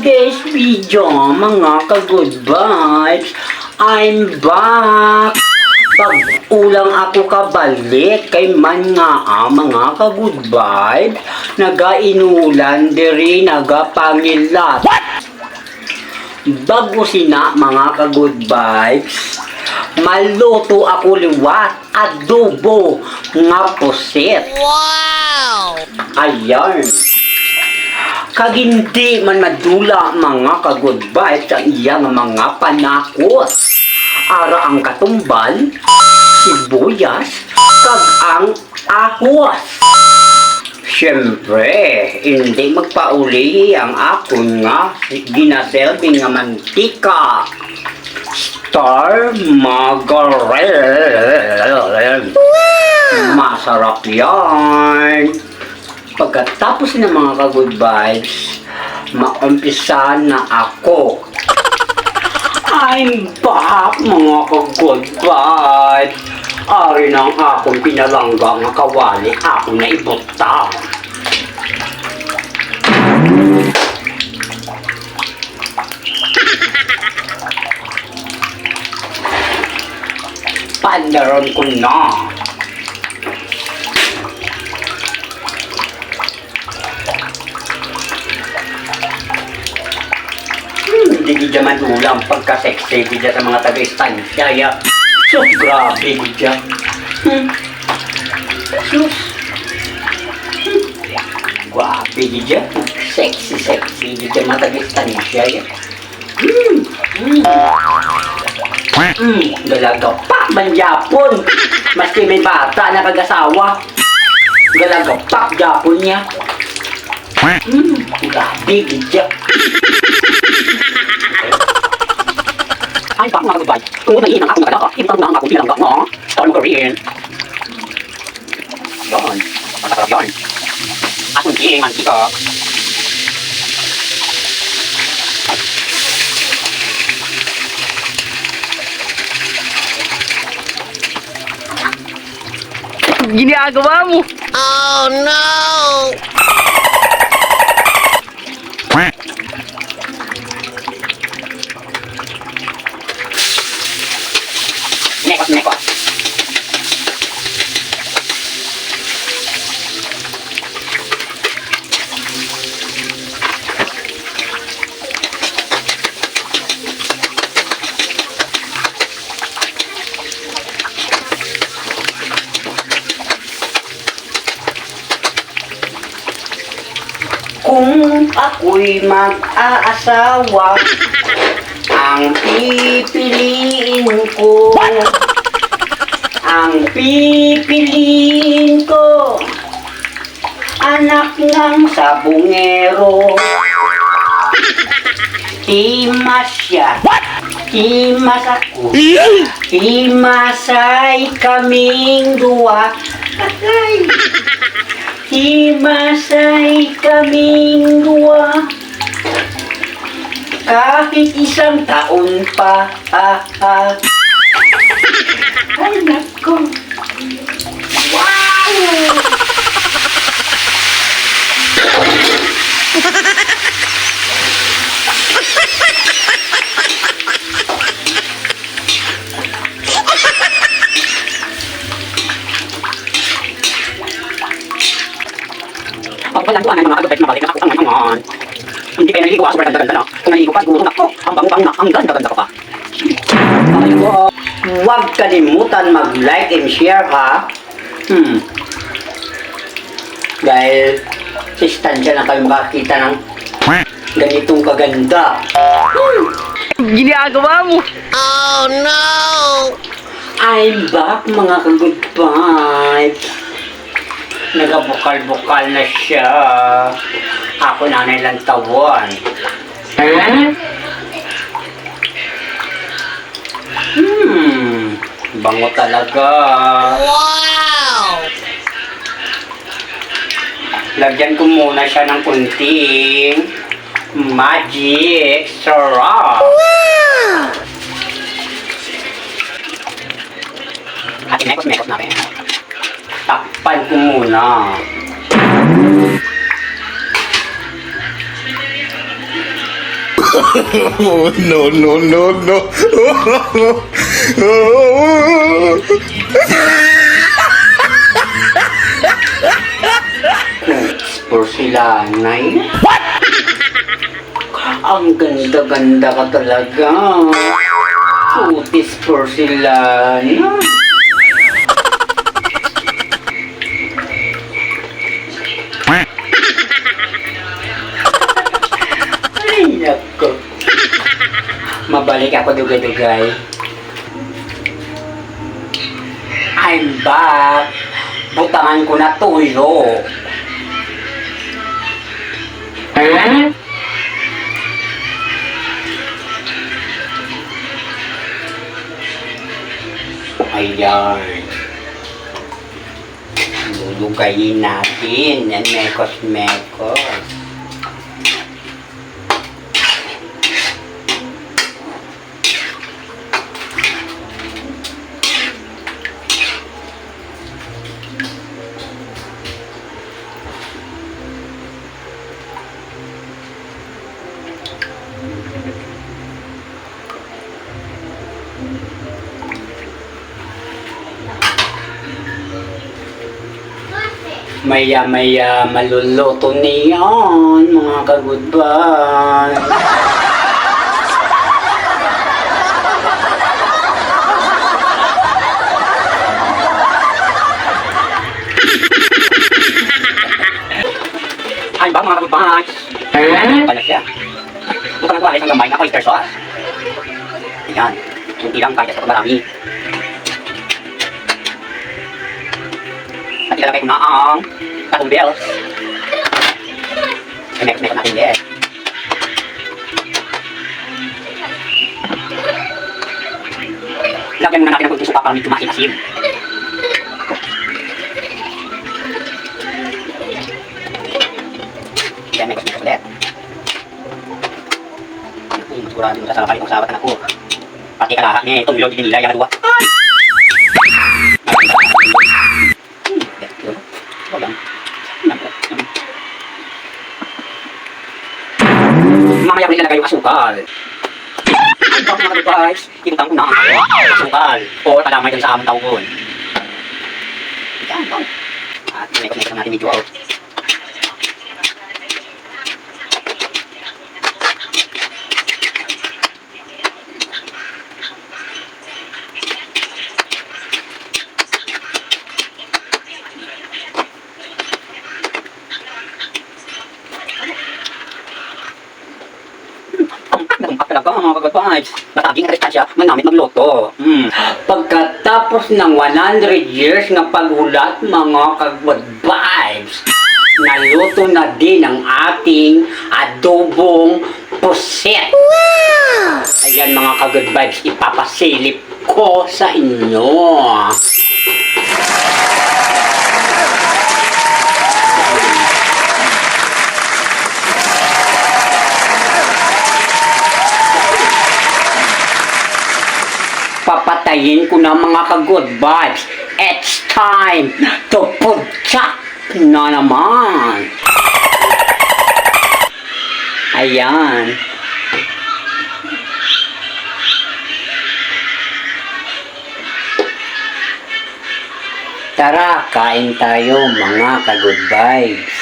today's video, mga ka-good vibes, I'm back! Pag-ulang ako kabalik kay man nga mga ka-good vibes, naga-inulan diri naga-pangilat. Bago sina mga ka-good vibes, maluto ako liwat, adobo, nga pusit. Wow! Ayan. Kag hindi man madula mga ka-good vibes ang iyang mga panakot. Ara ang katumbal, sibuyas, kag ang ahos. Siyempre, hindi magpauli ang akon nga ginaselfie nga mantika. Star Margarine. Masarap yan. Pagkatapos ng mga ka-good vibes, maumpisa na ako. I'm back mga ka-good vibes. Ari na ang akong pinalangga nga kawali, ako na ibutang. Pandaron ko na. Hindi ka madulang pagka-sexy ka sa mga taga-istansya. Ya. So, grabe ka. Sus. Grabe ka. Sexy ka mga taga-istansya. Ya. Galagapak man Japon. Maski may bata na kag-asawa. Galagapak Japon niya. Grabe ka. Ay, bak mga kabay. Kung unahin ang akong nagalaka, ibang na ang akong pinalangga mo. Star Margarine. Yan. Masarap yan. Akong king mantika. Ginagawa mo? Oh no! Nekos. Kung ako'y mag-aasawa, ang pipiliin ko, anak ng sabungero. Timas siya, timas ako, timasay kaming dua. Timasay kaming dua. Kahit isang taon pa, Ay, nako. Wow! Pagpalantuan ng mga agad na balik na ako ngayon. Hindi kayo naliligo, sobrang ganda-ganda na. Kung naliligo ka, siguro nako, ang bang-bang na, ang ganda-ganda ka pa. Huwag kalimutan mag-like and share ha. Dahil sa istansya lang kayo makakita ng ganitong kaganda. Ginagawa mo? Oh no! I'm back mga ka-good vibes. Nagabukal-bukal na siya. Ako nanay lang tawon. Bango talaga. Wow! Lagyan ko muna siya ng kunting magic syrup. Wow! At inekos-mekos natin. Takpan ko muna. Oh, no, no, no, no. Porcelanay? What? Ang ganda-ganda ka talaga. Cutis porcelana. Ay, nako. Mabalik ako dugay-dugay. I'm back. Butangan ko na tuyo. Ayan. Lulugayin natin. Yan, mekos-mekos. Maya-maya maluluto niyon, mga kagudbay. Ay ba mga kagudbay? Pala siya. Bukan ako alis ang gamay na oyster sauce. Ayan. Hindi lang kaya sa marami. At ilalagay ko na ang katong bells. Ay, mekos-mekos natin din. Lagyan muna natin ng kunting suka para medyo maasim-asim. Yan, mekos-mekos ulit. Masigurado mo sa salapay itong sawat na ako. Pati kalahat niya, itong milog din nila, yan na duwa. Mamaya ko nilalagay yung asukal. Ay, baka mga guys, tinutang ko na ang asukal. O talamay dun sa aming tawgon. Yan, ito. At pinay-connect natin video out. Nakumpak talaga mga kagad-vibes. Mataging restansya, manamit magluto. Pagkatapos ng 100 years ng paghulat mga kagad-vibes, naluto na din ang ating adobong puset. Wow! Ayan mga kagad-vibes, ipapasilip ko sa inyo. Papatayin ko na mga ka-good vibes. It's time to put chak na naman. Ayan. Tara, kain tayo mga ka-good vibes.